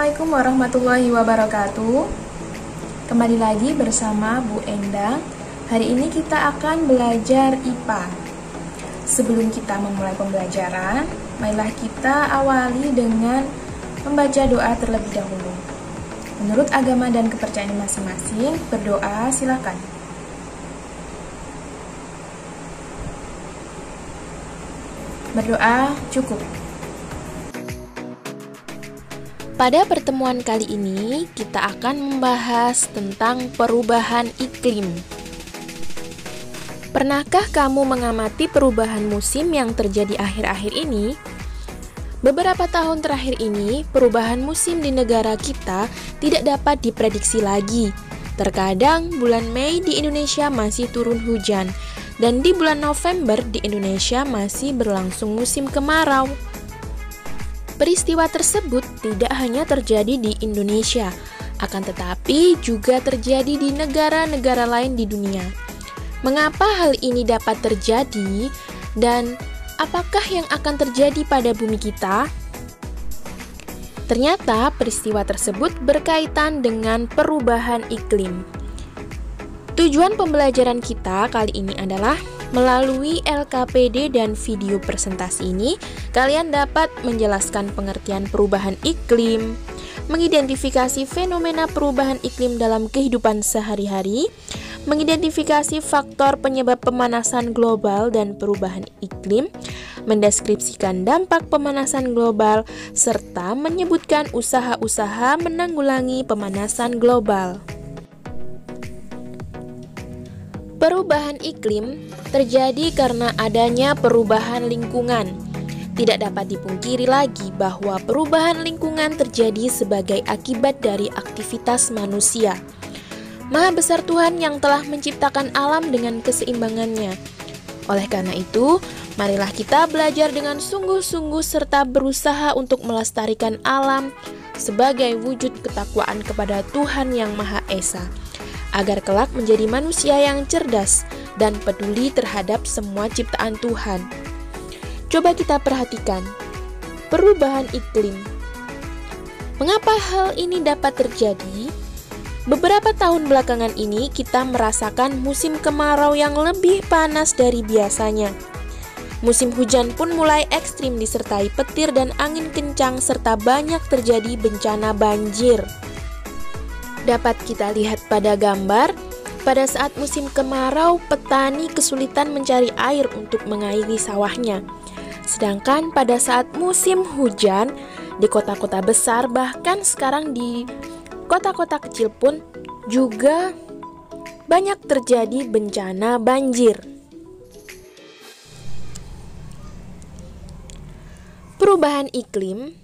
Assalamualaikum warahmatullahi wabarakatuh. Kembali lagi bersama Bu Endang. Hari ini kita akan belajar IPA. Sebelum kita memulai pembelajaran, marilah kita awali dengan membaca doa terlebih dahulu. Menurut agama dan kepercayaan masing-masing, berdoa silakan. Berdoa cukup. Pada pertemuan kali ini, kita akan membahas tentang perubahan iklim. Pernahkah kamu mengamati perubahan musim yang terjadi akhir-akhir ini? Beberapa tahun terakhir ini, perubahan musim di negara kita tidak dapat diprediksi lagi. Terkadang bulan Mei di Indonesia masih turun hujan, dan di bulan November di Indonesia masih berlangsung musim kemarau. Peristiwa tersebut tidak hanya terjadi di Indonesia, akan tetapi juga terjadi di negara-negara lain di dunia. Mengapa hal ini dapat terjadi dan apakah yang akan terjadi pada bumi kita? Ternyata peristiwa tersebut berkaitan dengan perubahan iklim. Tujuan pembelajaran kita kali ini adalah melalui LKPD dan video presentasi ini, kalian dapat menjelaskan pengertian perubahan iklim, mengidentifikasi fenomena perubahan iklim dalam kehidupan sehari-hari, mengidentifikasi faktor penyebab pemanasan global dan perubahan iklim, mendeskripsikan dampak pemanasan global, serta menyebutkan usaha-usaha menanggulangi pemanasan global. Perubahan iklim terjadi karena adanya perubahan lingkungan. Tidak dapat dipungkiri lagi bahwa perubahan lingkungan terjadi sebagai akibat dari aktivitas manusia. Maha besar Tuhan yang telah menciptakan alam dengan keseimbangannya. Oleh karena itu, marilah kita belajar dengan sungguh-sungguh serta berusaha untuk melestarikan alam sebagai wujud ketakwaan kepada Tuhan yang Maha Esa, agar kelak menjadi manusia yang cerdas dan peduli terhadap semua ciptaan Tuhan. Coba kita perhatikan perubahan iklim. Mengapa hal ini dapat terjadi? Beberapa tahun belakangan ini kita merasakan musim kemarau yang lebih panas dari biasanya. Musim hujan pun mulai ekstrim disertai petir dan angin kencang serta banyak terjadi bencana banjir. Dapat kita lihat pada gambar, pada saat musim kemarau, petani kesulitan mencari air untuk mengairi sawahnya. Sedangkan pada saat musim hujan, di kota-kota besar, bahkan sekarang di kota-kota kecil pun juga banyak terjadi bencana banjir. Perubahan iklim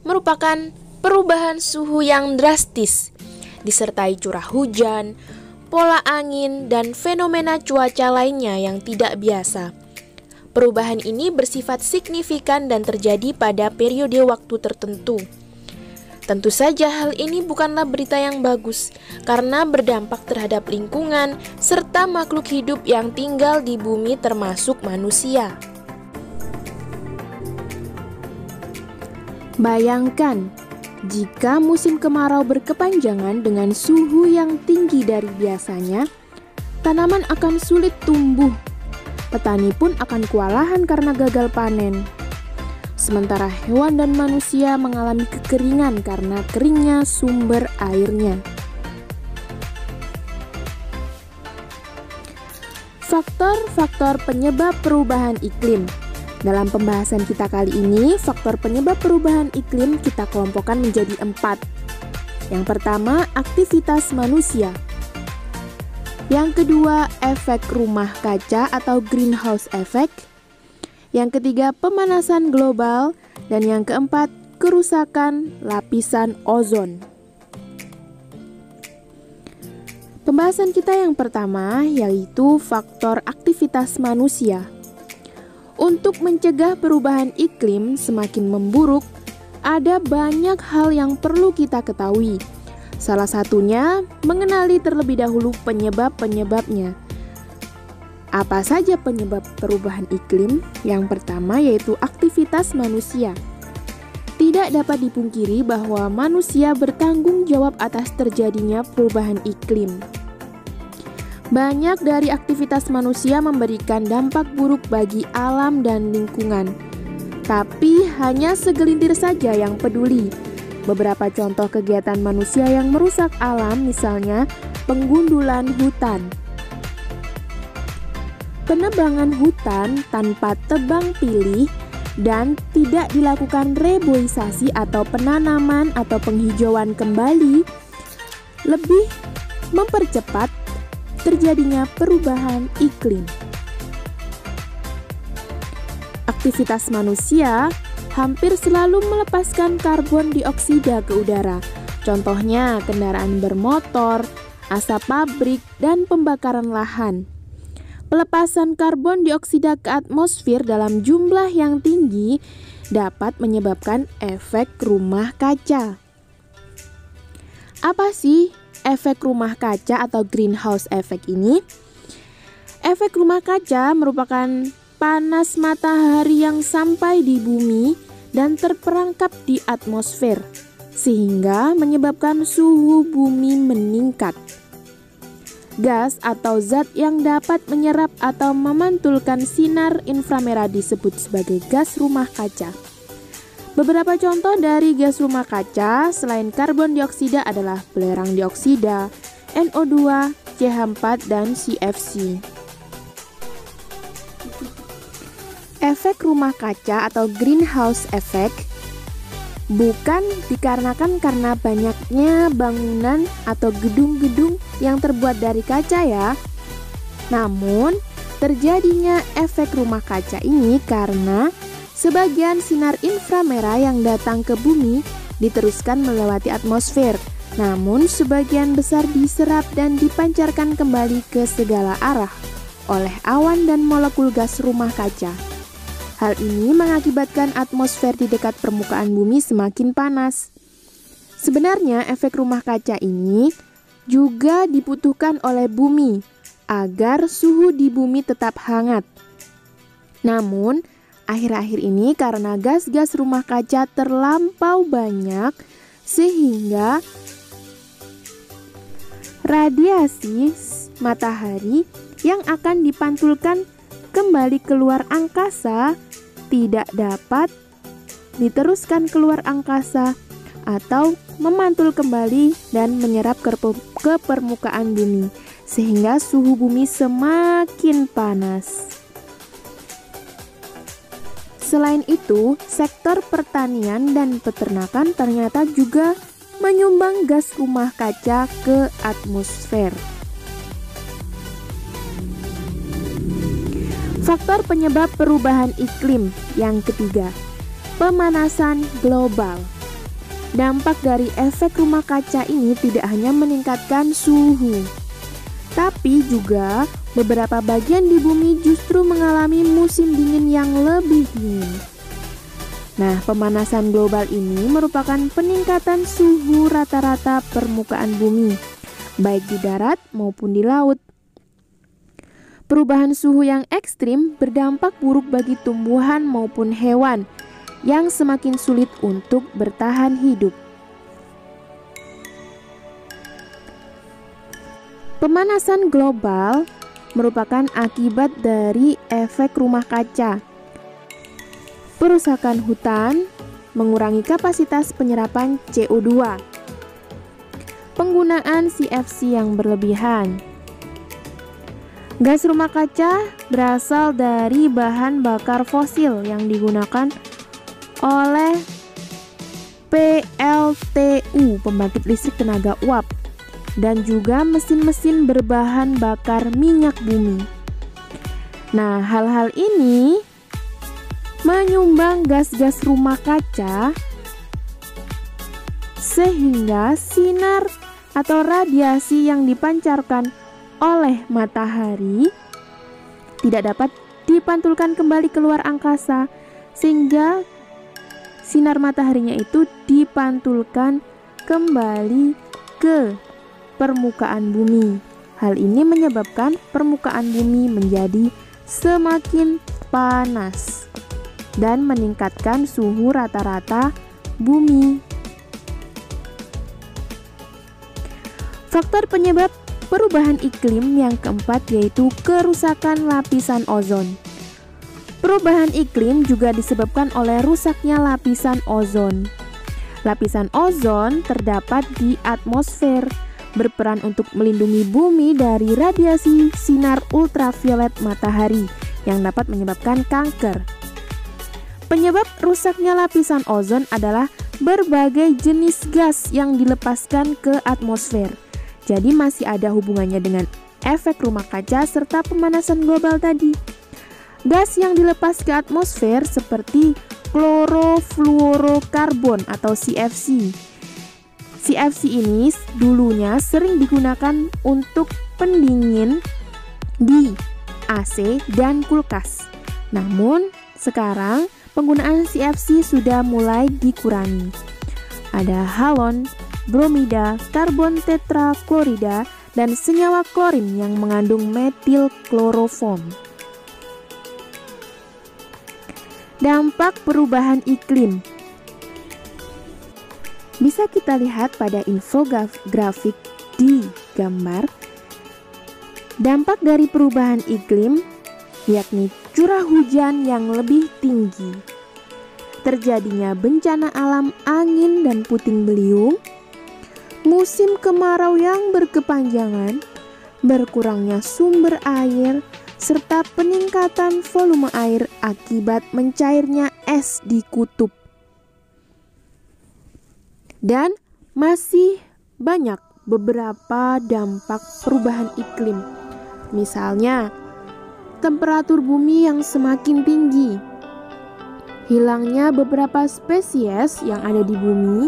merupakan perubahan suhu yang drastis, disertai curah hujan, pola angin, dan fenomena cuaca lainnya yang tidak biasa. Perubahan ini bersifat signifikan dan terjadi pada periode waktu tertentu. Tentu saja hal ini bukanlah berita yang bagus, karena berdampak terhadap lingkungan serta makhluk hidup yang tinggal di bumi termasuk manusia. Bayangkan, jika musim kemarau berkepanjangan dengan suhu yang tinggi dari biasanya, tanaman akan sulit tumbuh. Petani pun akan kewalahan karena gagal panen. Sementara hewan dan manusia mengalami kekeringan karena keringnya sumber airnya. Faktor-faktor penyebab perubahan iklim. Dalam pembahasan kita kali ini, faktor penyebab perubahan iklim kita kelompokkan menjadi 4. Yang pertama, aktivitas manusia. Yang kedua, efek rumah kaca atau greenhouse effect. Yang ketiga, pemanasan global. Dan yang keempat, kerusakan lapisan ozon. Pembahasan kita yang pertama yaitu faktor aktivitas manusia. Untuk mencegah perubahan iklim semakin memburuk, ada banyak hal yang perlu kita ketahui. Salah satunya, mengenali terlebih dahulu penyebab-penyebabnya. Apa saja penyebab perubahan iklim? Yang pertama yaitu aktivitas manusia. Tidak Tidak dapat dipungkiri bahwa manusia bertanggung jawab atas terjadinya perubahan iklim. Banyak dari aktivitas manusia memberikan dampak buruk bagi alam dan lingkungan, tapi hanya segelintir saja yang peduli. Beberapa contoh kegiatan manusia yang merusak alam, misalnya penggundulan hutan, penebangan hutan tanpa tebang pilih, dan tidak dilakukan reboisasi atau penanaman atau penghijauan kembali, lebih mempercepat terjadinya perubahan iklim. Aktivitas manusia hampir selalu melepaskan karbon dioksida ke udara. Contohnya kendaraan bermotor, asap pabrik, dan pembakaran lahan. Pelepasan karbon dioksida ke atmosfer dalam jumlah yang tinggi dapat menyebabkan efek rumah kaca. Apa sih efek rumah kaca atau greenhouse effect ini? Efek rumah kaca merupakan panas matahari yang sampai di bumi dan terperangkap di atmosfer, sehingga menyebabkan suhu bumi meningkat. Gas atau zat yang dapat menyerap atau memantulkan sinar inframerah disebut sebagai gas rumah kaca. Beberapa contoh dari gas rumah kaca selain karbon dioksida adalah belerang dioksida, NO2, CH4, dan CFC. Efek rumah kaca atau greenhouse effect bukan dikarenakan karena banyaknya bangunan atau gedung-gedung yang terbuat dari kaca ya. Namun, terjadinya efek rumah kaca ini karena sebagian sinar inframerah yang datang ke bumi diteruskan melewati atmosfer, namun sebagian besar diserap dan dipancarkan kembali ke segala arah oleh awan dan molekul gas rumah kaca. Hal ini mengakibatkan atmosfer di dekat permukaan bumi semakin panas. Sebenarnya efek rumah kaca ini juga dibutuhkan oleh bumi agar suhu di bumi tetap hangat. Namun, akhir-akhir ini karena gas-gas rumah kaca terlampau banyak sehingga radiasi matahari yang akan dipantulkan kembali keluar angkasa tidak dapat diteruskan keluar angkasa atau memantul kembali dan menyerap ke permukaan bumi, sehingga suhu bumi semakin panas. Selain itu, sektor pertanian dan peternakan ternyata juga menyumbang gas rumah kaca ke atmosfer. Faktor penyebab perubahan iklim yang ketiga, pemanasan global. Dampak dari efek rumah kaca ini tidak hanya meningkatkan suhu, tapi juga beberapa bagian di bumi justru mengalami musim dingin yang lebih dingin. Nah, pemanasan global ini merupakan peningkatan suhu rata-rata permukaan bumi, baik di darat maupun di laut. Perubahan suhu yang ekstrim berdampak buruk bagi tumbuhan maupun hewan yang semakin sulit untuk bertahan hidup. Pemanasan global merupakan akibat dari efek rumah kaca. Perusakan hutan mengurangi kapasitas penyerapan CO2. Penggunaan CFC yang berlebihan. Gas rumah kaca berasal dari bahan bakar fosil yang digunakan oleh PLTU, pembangkit listrik tenaga uap, dan juga mesin-mesin berbahan bakar minyak bumi. Nah, hal-hal ini menyumbang gas-gas rumah kaca sehingga sinar atau radiasi yang dipancarkan oleh matahari tidak dapat dipantulkan kembali keluar angkasa, sehingga sinar mataharinya itu dipantulkan kembali ke permukaan bumi. Hal ini menyebabkan permukaan bumi menjadi semakin panas dan meningkatkan suhu rata-rata bumi. Faktor penyebab perubahan iklim yang keempat yaitu kerusakan lapisan ozon. Perubahan iklim juga disebabkan oleh rusaknya lapisan ozon. Lapisan ozon terdapat di atmosfer, berperan untuk melindungi bumi dari radiasi sinar ultraviolet matahari yang dapat menyebabkan kanker. Penyebab rusaknya lapisan ozon adalah berbagai jenis gas yang dilepaskan ke atmosfer. Jadi masih ada hubungannya dengan efek rumah kaca serta pemanasan global tadi. Gas yang dilepas ke atmosfer seperti klorofluorokarbon atau CFC. CFC ini dulunya sering digunakan untuk pendingin di AC dan kulkas. Namun sekarang penggunaan CFC sudah mulai dikurangi. Ada halon, bromida, karbon tetraklorida, dan senyawa klorin yang mengandung metil kloroform. Dampak perubahan iklim bisa kita lihat pada infografik di gambar. Dampak dari perubahan iklim yakni curah hujan yang lebih tinggi, terjadinya bencana alam angin dan puting beliung, musim kemarau yang berkepanjangan, berkurangnya sumber air, serta peningkatan volume air akibat mencairnya es di kutub. Dan masih banyak beberapa dampak perubahan iklim. Misalnya, temperatur bumi yang semakin tinggi, hilangnya beberapa spesies yang ada di bumi,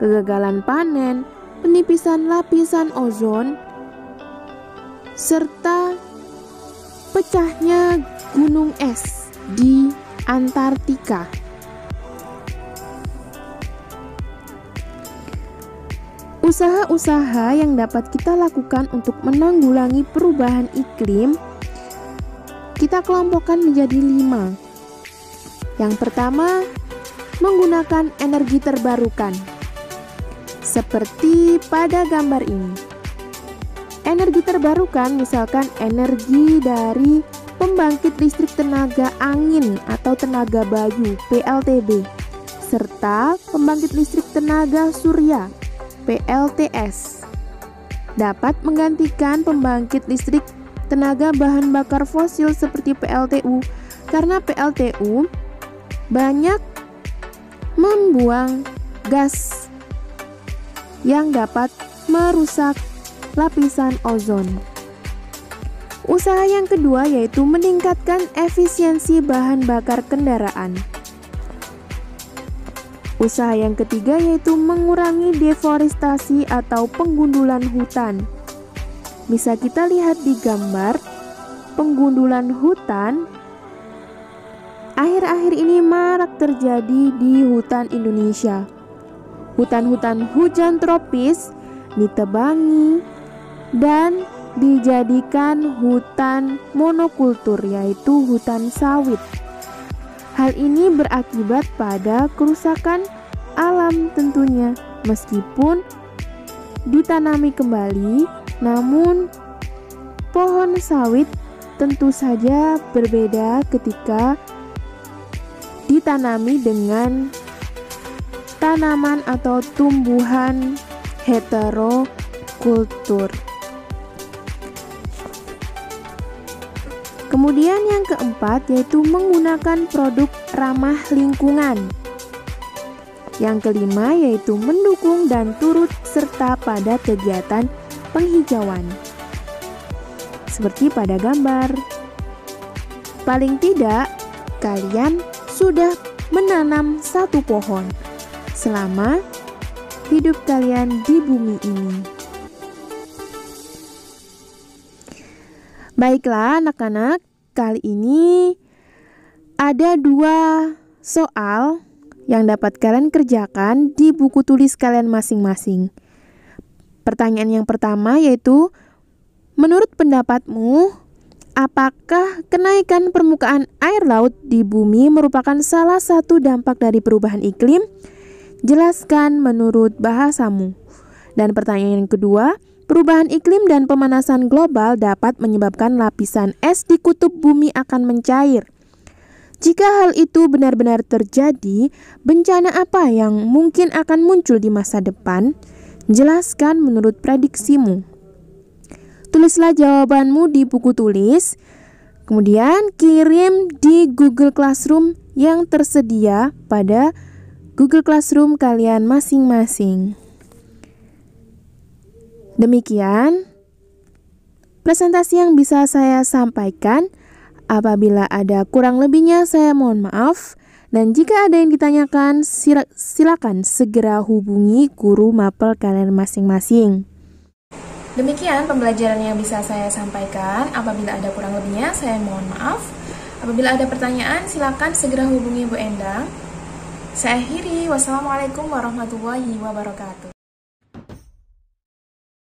kegagalan panen, penipisan lapisan ozon, serta pecahnya gunung es di Antartika. Usaha-usaha yang dapat kita lakukan untuk menanggulangi perubahan iklim kita kelompokkan menjadi 5. Yang pertama, menggunakan energi terbarukan. Seperti pada gambar ini. Energi terbarukan misalkan energi dari pembangkit listrik tenaga angin atau tenaga bayu (PLTB), serta pembangkit listrik tenaga surya (PLTS). Dapat menggantikan pembangkit listrik tenaga bahan bakar fosil seperti PLTU, karena PLTU banyak membuang gas yang dapat merusak lapisan ozon. Usaha yang kedua yaitu meningkatkan efisiensi bahan bakar kendaraan. Usaha yang ketiga yaitu mengurangi deforestasi atau penggundulan hutan. Bisa kita lihat di gambar penggundulan hutan akhir-akhir ini marak terjadi di hutan Indonesia. Hutan-hutan hujan tropis ditebangi dan dijadikan hutan monokultur, yaitu hutan sawit. Hal ini berakibat pada kerusakan alam tentunya. Meskipun ditanami kembali, namun pohon sawit tentu saja berbeda ketika ditanami dengan tanaman atau tumbuhan heterokultur. Kemudian yang keempat yaitu menggunakan produk ramah lingkungan. Yang kelima yaitu mendukung dan turut serta pada kegiatan penghijauan. Seperti pada gambar. Paling tidak, kalian sudah menanam 1 pohon selama hidup kalian di bumi ini. Baiklah anak-anak, kali ini ada 2 soal yang dapat kalian kerjakan di buku tulis kalian masing-masing. Pertanyaan yang pertama yaitu, menurut pendapatmu, apakah kenaikan permukaan air laut di bumi merupakan salah satu dampak dari perubahan iklim? Jelaskan menurut bahasamu. Dan pertanyaan yang kedua, perubahan iklim dan pemanasan global dapat menyebabkan lapisan es di kutub bumi akan mencair. Jika hal itu benar-benar terjadi, bencana apa yang mungkin akan muncul di masa depan? Jelaskan menurut prediksimu. Tulislah jawabanmu di buku tulis, kemudian kirim di Google Classroom yang tersedia pada Google Classroom kalian masing-masing. Demikian presentasi yang bisa saya sampaikan. Apabila ada kurang lebihnya saya mohon maaf. Dan jika ada yang ditanyakan, silakan segera hubungi guru mapel kalian masing-masing. Demikian pembelajaran yang bisa saya sampaikan. Apabila ada kurang lebihnya, saya mohon maaf. Apabila ada pertanyaan, silakan segera hubungi Bu Endang. Saya akhiri. Wassalamualaikum warahmatullahi wabarakatuh.